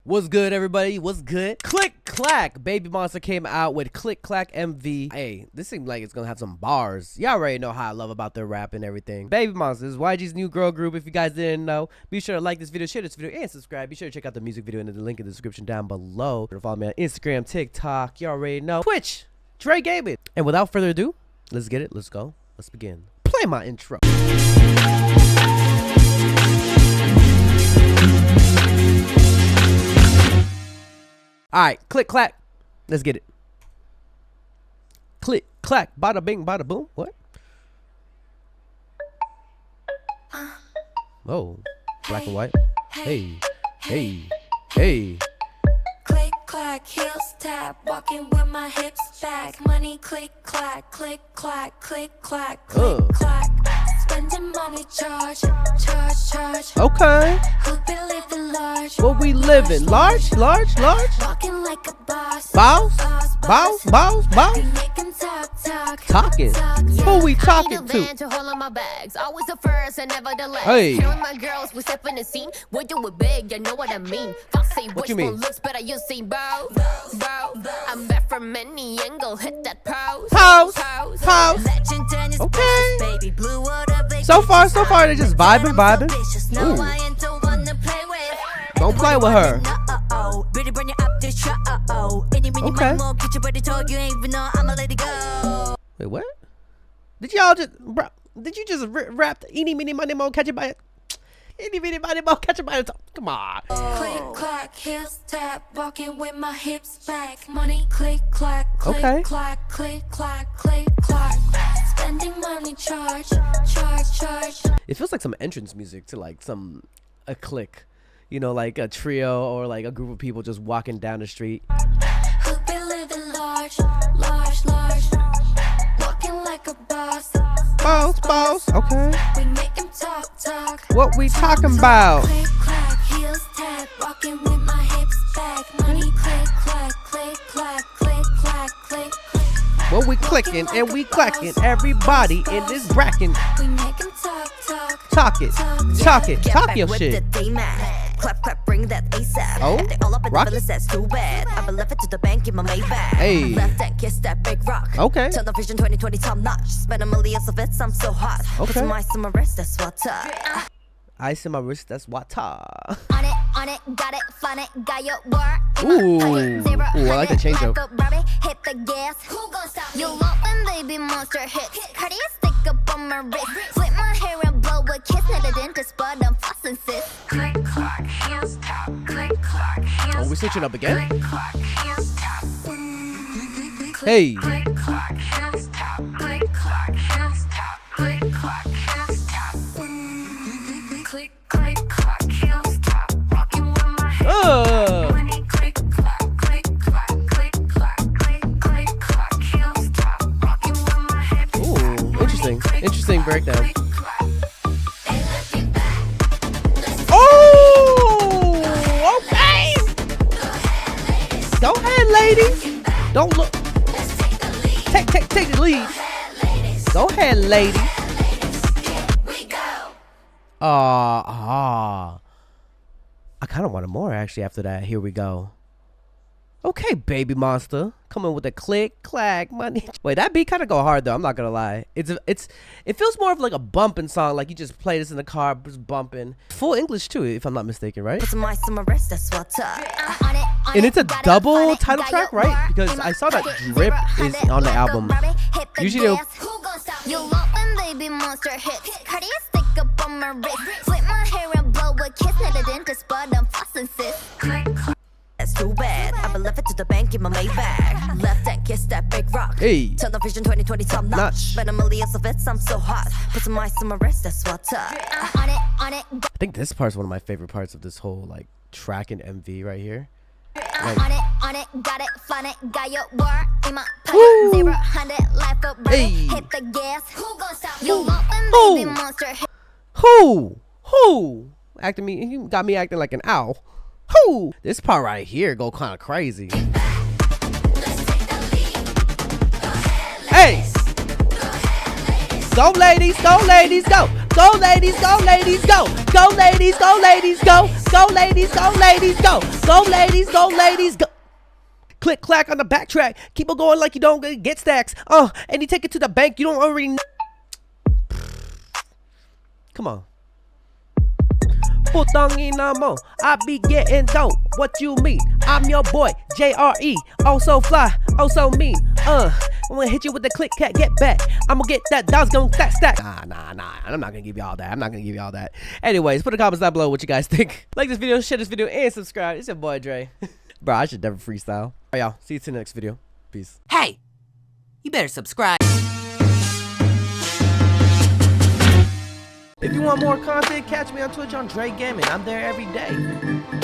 What's good, everybody? What's good? Click Clack. Babymonster came out with Click Clack MV. Hey, this seems like it's gonna have some bars. Y'all already know how I love about their rap and everything. Babymonster is YG's new girl group. If you guys didn't know, be sure to like this video, share this video, and subscribe. Be sure to check out the music video and the link in the description down below. Follow me on Instagram, TikTok. You already know. Twitch, Jrekml. And without further ado, let's get it. Let's go. Let's begin. Play my intro. Alright, click clack. Let's get it. Click clack. Bada bing, bada boom. What? Oh, black and white. Hey, hey, hey. Click clack, heels tap, walking with my hips back. Money click clack, click clack, click clack, click clack. Spending money, charge. Okay. Who be living large? What we living? Large? Walking like a boss. Boss? We make 'em talk. Talking. Who we talking to? Always the first and never the last. Hey. Here with my girls, we step in the scene. We do it big, you know what I mean. Fussy, What you mean? looks better, you see, bro. I'm back from any angle, hit that pose. Pose. Okay. Baby blue water, baby. So far, they just vibing. No, Ooh. I ain't the one to play with. Don't play with her. Really bring you up to show. Okay. More, get your body told you ain't even know I'ma let it go. Wait, what? Did y'all just, bro? Did you just rap the eeny, meeny, money, mo, catch it by it? Eeny, meeny, money, mo, catch it by it. Come on. Click clack, heels tap, walking with my hips back. Money click clack, click Okay. clack, click clack, click clack. Spending money, charge. It feels like some entrance music to like a clique, you know, like a trio or like a group of people just walking down the street. Who be living large. Walking like a boss. Boss. Okay. We make 'em talk. What we talking about? Click clack, heels tap, walking with my hips back. Money click clack, click clack, click clack, click clack. What we clicking and we clacking. Everybody in this bracket. We make 'em talk. Talk your shit. Clap, bring that ASAP. Oh, they all up in rock the it. feelings, that's too bad. I been left it to the bank in my Maybach. Hey. Left and kiss that big rock. Okay. Tunnel vision 2020 top notch. Spend a million of it, I'm so hot. Okay. Put some ice on my wrist, that's what's up. Ice in my wrist, that's water. On it, got it, fun it, got your work. Ooh, I like the change up. Hit the gas. Who gon' stop me? You love when Babymonster hits. Cardi stick up on my wrist. Flip my hair and blow a kiss. Not a dentist, but I'm flossing, sis. Click clack, heels tap. Click clack, heels Oh, we switching up again? Click clack, heels tap. Hey. Click clack, heels tap. Click clack, heels tap. Click clack, heels tap. Click clack, heels tap. Rocking with my hips. Money click clack, click clack, click clack, click clack, heels tap. Rocking with my hips. Ooh, interesting breakdown. Click clack. They looking back. Oh, okay. Go ahead, ladies. Don't look. Let's take the lead. Take the lead. Ladies. Go ahead, ladies. Here we go. I kind of wanted more actually after that. Here we go. Okay, Babymonster, coming with a click clack money. Wait, that beat kind of go hard though. I'm not gonna lie. It feels more of like a bumping song. Like you just play this in the car, just bumping. Full English too, if I'm not mistaken, right? Put some ice on my wrist, that's what's up. And it's a double title track, right? Because I saw that Drip is on the album. Usually they'll. You love when Babymonster hits. Cardi stick up on my wrist. Flip my hair and blow a kiss. Not a dentist, but I'm flossing, sis. Click clack. That's too bad. I been left it to the bank in my Maybach. Left and kiss that big rock. Hey. Tunnel vision 2020 top notch. Notch. Spend a million of it, I'm so hot. Put some ice on my wrist, that's what's up. On it, I think this part's one of my favorite parts of this whole like track and MV right here. on it, got it, fun it, got your work in my Woo. pocket. 0 100 like a bird. Hey. Hit the gas. Who gon' stop you? Love Who? when Babymonster hit. Who? Acting me, you got me acting like an owl. Who? This part right here go kind of crazy. Hey! Go ladies, go! Go ladies, go ladies, go. Go ladies, go ladies, go. Go ladies, go ladies, go. Go ladies, go ladies, go. Click clack on the backtrack. Keep on going like you don't get stacks. And you take it to the bank. You don't already know. Come on. Putangina, I be getting dope. What you mean? I'm your boy, JRE. Oh so fly, oh so mean. I'm gonna hit you with the click cat, get back. I'm gonna get that dog's gonna stack. Nah. I'm not gonna give you all that. Anyways, put a comments down below what you guys think. Like this video, share this video, and subscribe. It's your boy Dre. Bro, I should never freestyle. Alright, y'all. See you to the next video. Peace. Hey, you better subscribe. If you want more content, catch me on Twitch on JREAMERS. I'm there every day.